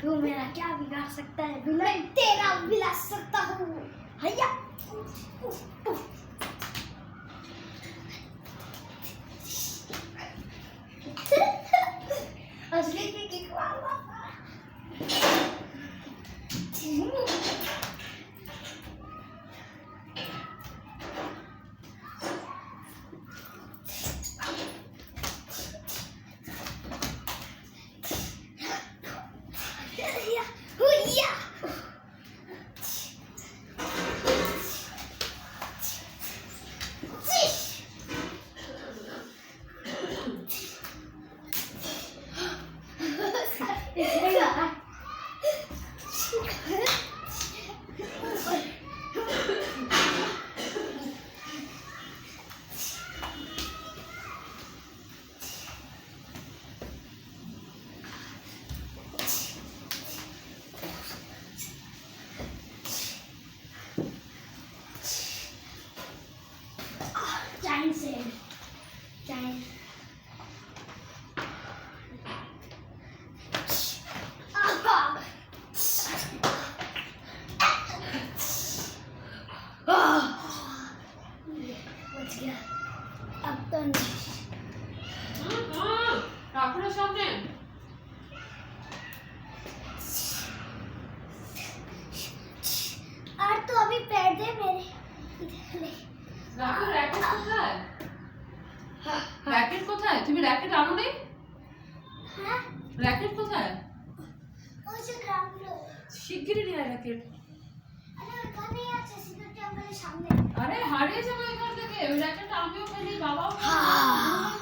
तू मेरा क्या बिगाड़ सकता है? मैं तेरा बिगाड़ सकता हूँ। हैया असली की किक मारना। अब तो ঠাকুরের সামনে और तो अभी पैर दे मेरे র্যাকেট কোথায়? র্যাকেট কোথায়? তুমি র্যাকেট আনো নি? হ্যাঁ র্যাকেট কোথায়? ওই যে গ্রাউন্ডে শিগগিরই নিয়ে আয় র্যাকেট। আরে ওখানেই আছে সিকিউরিটি টেম্পলের সামনে। আরে হারিয়ে যাবে এখান থেকে। ওই র্যাকেটটা আমিও খেলি, বাবাও খেলে।